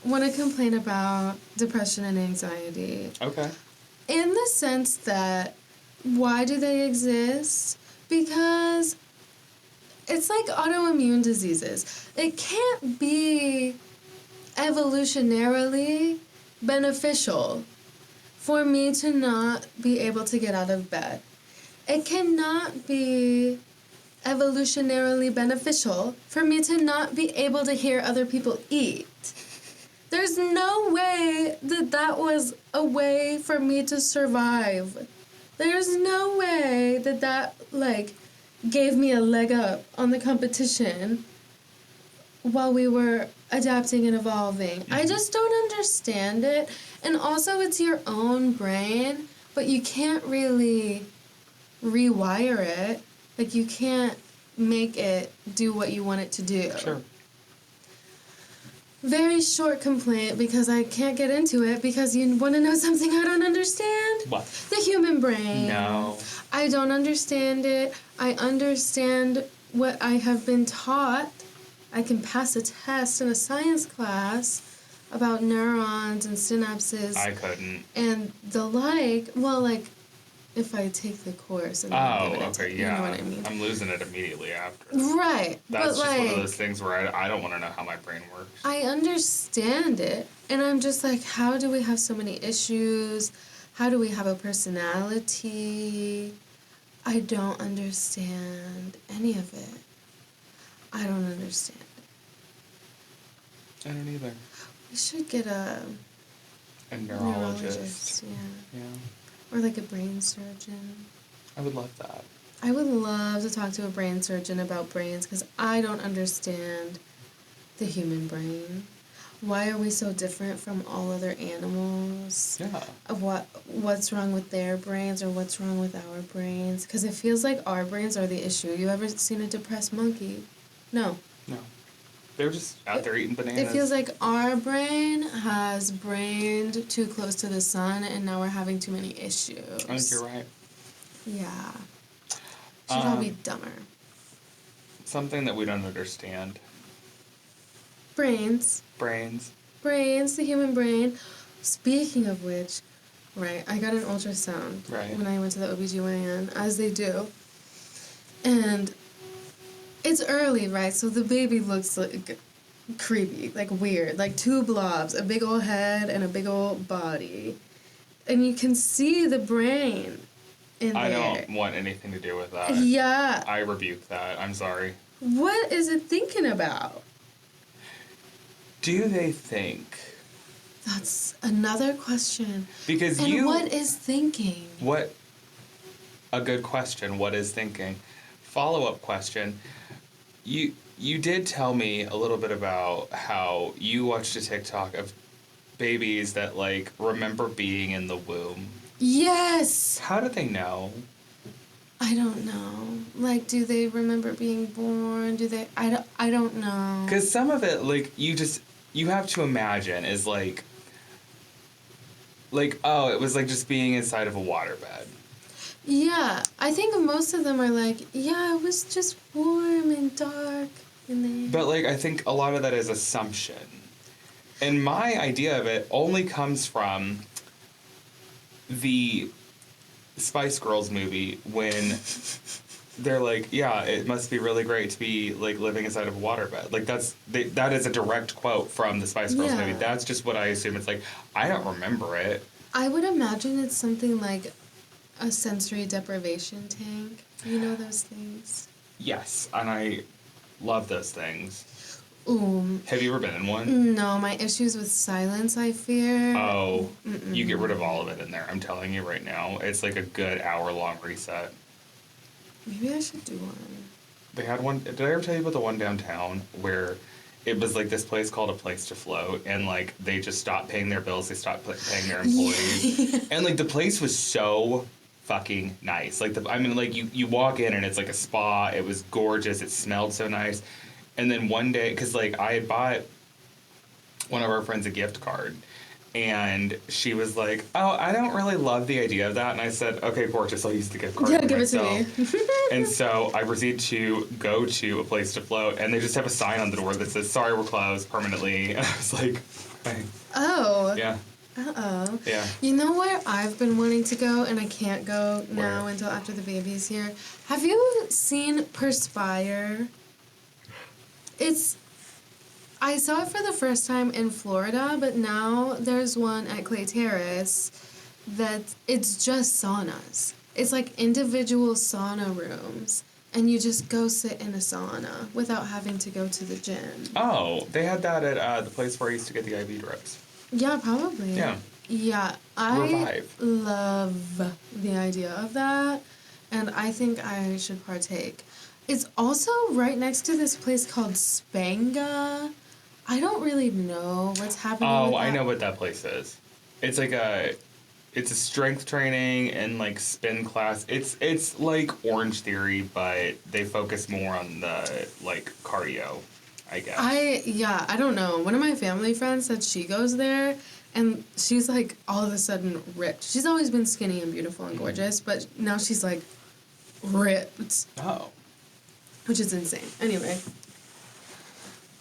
want to complain about depression and anxiety. Okay. In the sense that, why do they exist? Because it's like autoimmune diseases. It can't be evolutionarily beneficial for me to not be able to get out of bed. It cannot be evolutionarily beneficial for me to not be able to hear other people eat. There's no way that that was a way for me to survive. There's no way that that, gave me a leg up on the competition while we were adapting and evolving. I just don't understand it. And also, it's your own brain, but you can't really rewire it. Like, you can't make it do what you want it to do. Sure. Very short complaint because I can't get into it because you want to know something I don't understand? What? The human brain. No. I don't understand it. I understand what I have been taught. I can pass a test in a science class about neurons and synapses. I couldn't. And the like. Well, if I take the course and then give it a test, yeah. you know what I mean? I'm losing it immediately after. Right. That's just one of those things where I don't want to know how my brain works. I understand it. And I'm just like, how do we have so many issues? How do we have a personality? I don't understand any of it. I don't understand it. I don't either. We should get a neurologist. Yeah. Yeah. Or a brain surgeon. I would love that. I would love to talk to a brain surgeon about brains because I don't understand the human brain. Why are we so different from all other animals? Yeah. Of what's wrong with their brains or what's wrong with our brains? Because it feels like our brains are the issue. You ever seen a depressed monkey? No. No. They were just out there eating bananas. It feels like our brain has brained too close to the sun, and now we're having too many issues. I think you're right. Yeah. Should all be dumber. Something that we don't understand. Brains. brains, the human brain. Speaking of which, right, I got an ultrasound when I went to the OBGYN, as they do. And it's early, right? So the baby looks like creepy, like weird, like two blobs, a big old head and a big old body. And you can see the brain in there. I don't want anything to do with that. Yeah. I rebuke that. I'm sorry. What is it thinking about? Do they think? That's another question. Because and what is thinking? What? A good question. What is thinking? Follow-up question. You did tell me a little bit about how you watched a TikTok of babies that, like, remember being in the womb. Yes! How do they know? I don't know. Like, do they remember being born? Do they... I don't know. Because some of it, like, you have to imagine is, like, oh, it was, like, just being inside of a waterbed. Yeah, I think most of them are like, yeah, it was just warm and dark in there. But, like, I think a lot of that is assumption. And my idea of it only comes from the Spice Girls movie when they're like, yeah, it must be really great to be, like, living inside of a waterbed. Like, that is a direct quote from the Spice Girls movie. That's just what I assume. It's like, I don't remember it. I would imagine it's something like a sensory deprivation tank. You know those things? Yes, and I love those things. Ooh. Have you ever been in one? No, my issues with silence, I fear. Oh, you get rid of all of it in there. I'm telling you right now. It's like a good hour-long reset. Maybe I should do one. They had one. Did I ever tell you about the one downtown where it was like this place called A Place to Float, and like they just stopped paying their bills, they stopped paying their employees, and like the place was so fucking nice. Like you walk in and it's like a spa. It was gorgeous. It smelled so nice. And then one day, because like I had bought one of our friends a gift card, and she was like, "Oh, I don't really love the idea of that." And I said, "Okay, gorgeous, I'll use the gift card." Yeah, for give myself. it to me. And so I proceeded to go to A Place to Float, and they just have a sign on the door that says, "Sorry, we're closed permanently." And I was like, "Okay." Oh. Yeah. Uh-oh. Yeah. You know where I've been wanting to go, and I can't go now until after the baby's here? Have you seen Perspire? I saw it for the first time in Florida, but now there's one at Clay Terrace that it's just saunas. It's like individual sauna rooms, and you just go sit in a sauna without having to go to the gym. Oh, they had that at the place where I used to get the IV drips. Yeah, probably. Yeah. Yeah, I love the idea of that, and I think I should partake. It's also right next to this place called Spanga. I don't really know what's happening with that. I know what that place is. It's like it's a strength training and like spin class. It's like Orange Theory, but they focus more on the like cardio, I guess. I don't know. One of my family friends said she goes there, and she's like all of a sudden ripped. She's always been skinny and beautiful and gorgeous, but now she's like ripped. Oh. Which is insane. Anyway.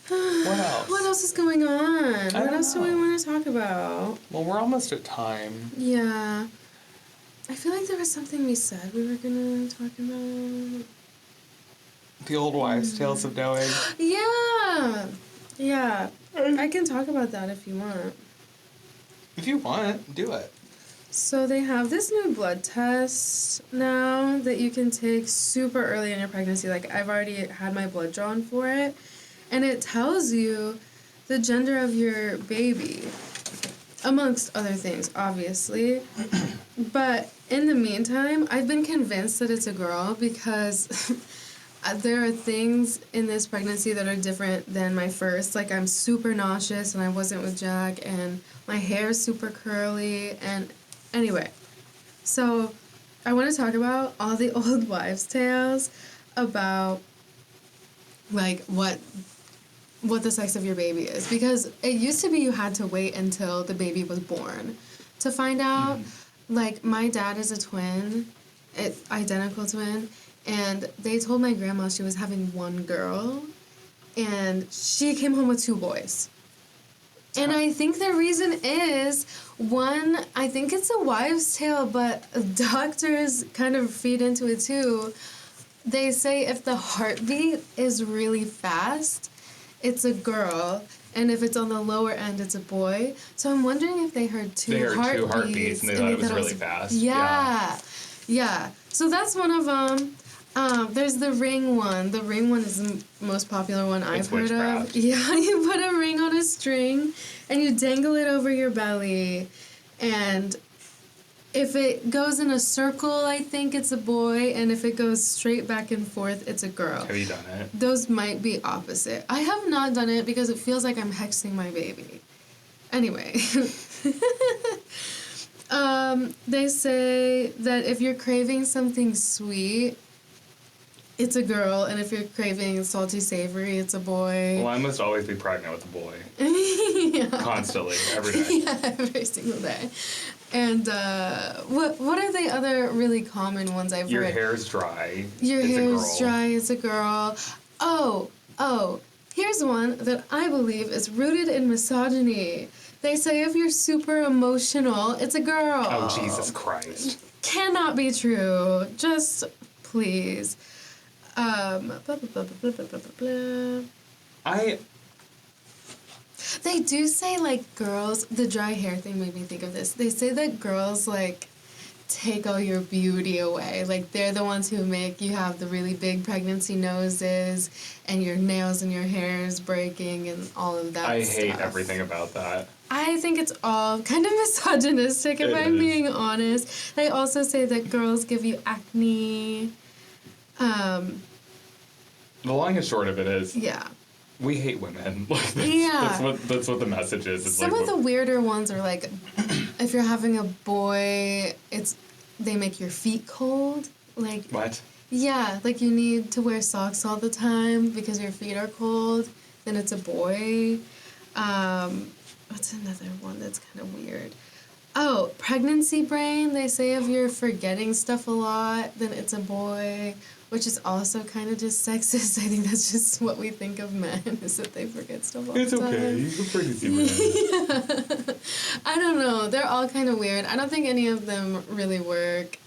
What else? What else is going on? What else do we want to talk about? Well, we're almost at time. Yeah. I feel like there was something we said we were going to talk about. The old wives' tales of knowing. Yeah. Yeah. I can talk about that if you want. If you want, do it. So they have this new blood test now that you can take super early in your pregnancy. Like, I've already had my blood drawn for it. And it tells you the gender of your baby, amongst other things, obviously. But in the meantime, I've been convinced that it's a girl because there are things in this pregnancy that are different than my first. Like, I'm super nauseous and I wasn't with Jack, and my hair is super curly, and anyway. So I want to talk about all the old wives' tales about, like, what the sex of your baby is. Because it used to be you had to wait until the baby was born to find out. Like, my dad is a twin, identical twin, and they told my grandma she was having one girl, and she came home with two boys. And I think the reason is, one, I think it's a wives' tale, but doctors kind of feed into it too. They say if the heartbeat is really fast, it's a girl, and if it's on the lower end, it's a boy. So I'm wondering if they heard two heartbeats and they thought it was really fast. Yeah. So that's one of them. There's the ring one. The ring one is the most popular one I've heard of. Yeah, you put a ring on a string and you dangle it over your belly. And if it goes in a circle, I think it's a boy. And if it goes straight back and forth, it's a girl. Have you done it? Those might be opposite. I have not done it because it feels like I'm hexing my baby. Anyway. They say that if you're craving something sweet, it's a girl, and if you're craving salty savory, it's a boy. Well, I must always be pregnant with a boy. Yeah. Constantly, every day. Yeah, every single day. And what are the other really common ones I've Your read? hair's dry. Your it's hair's dry, it's a girl. Oh, here's one that I believe is rooted in misogyny. They say if you're super emotional, it's a girl. Oh, Jesus Christ. Cannot be true. Just please. Blah, blah, blah, blah, blah, blah, blah, blah. They do say, like, girls, the dry hair thing made me think of this. They say that girls, like, take all your beauty away. Like, they're the ones who make you have the really big pregnancy noses and your nails and your hair is breaking and all of that I stuff. hate everything about that. I think it's all kind of misogynistic, if I'm being honest. They also say that girls give you acne. The long and short of it is, Yeah. we hate women. Yeah. That's what the message is. It's Some like, of the weirder ones are like, if you're having a boy, they make your feet cold. Like, what? Yeah, like you need to wear socks all the time because your feet are cold. Then it's a boy. What's another one that's kind of weird? Oh, pregnancy brain. They say if you're forgetting stuff a lot, then it's a boy, which is also kind of just sexist. I think that's just what we think of men, is that they forget stuff all the time. It's okay. You're pregnancy brain. Yeah. I don't know. They're all kind of weird. I don't think any of them really work.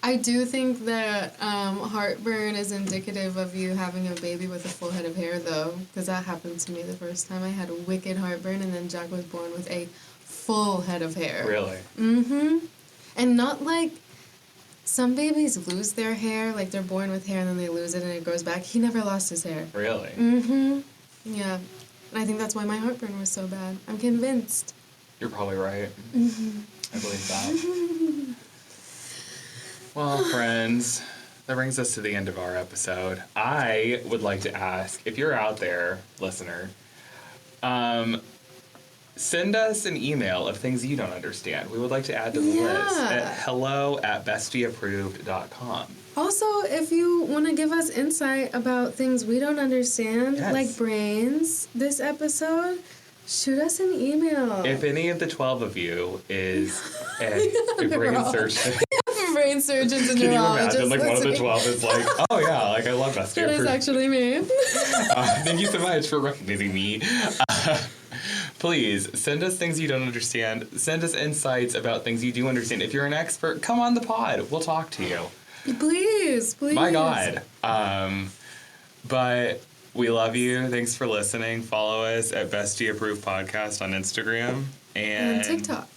I do think that heartburn is indicative of you having a baby with a full head of hair, though, because that happened to me the first time. I had a wicked heartburn, and then Jack was born with a full head of hair. Really? Mm-hmm. And not like some babies lose their hair, like they're born with hair and then they lose it and it grows back. He never lost his hair. Really? Mm-hmm. Yeah. And I think that's why my heartburn was so bad. I'm convinced. You're probably right. Mm-hmm. I believe that. Well, friends, that brings us to the end of our episode. I would like to ask, if you're out there, listener, send us an email of things you don't understand. We would like to add to the list at hello@bestieapproved.com. Also, if you want to give us insight about things we don't understand, like brains, this episode, shoot us an email. If any of the 12 of you is a brain surgeon... brain surgeons and Can neurologists. you imagine, like, one of the 12 is like, oh, yeah, like, I love Bestie That is actually me. Thank you so much for recognizing me. Please, send us things you don't understand. Send us insights about things you do understand. If you're an expert, come on the pod. We'll talk to you. Please. My God. But we love you. Thanks for listening. Follow us at Bestie Approved Podcast on Instagram. And TikTok.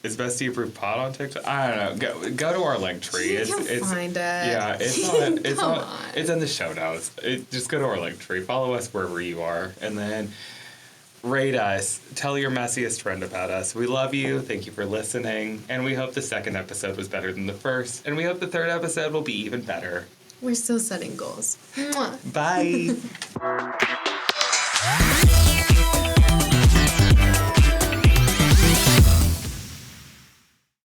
Is Bestie Approved Pod on TikTok? I don't know. Go to our link tree. You can find it. Yeah, it's in the show notes. Just go to our link tree. Follow us wherever you are, and then rate us. Tell your messiest friend about us. We love you. Thank you for listening, and we hope the second episode was better than the first, and we hope the third episode will be even better. We're still setting goals. Mwah. Bye.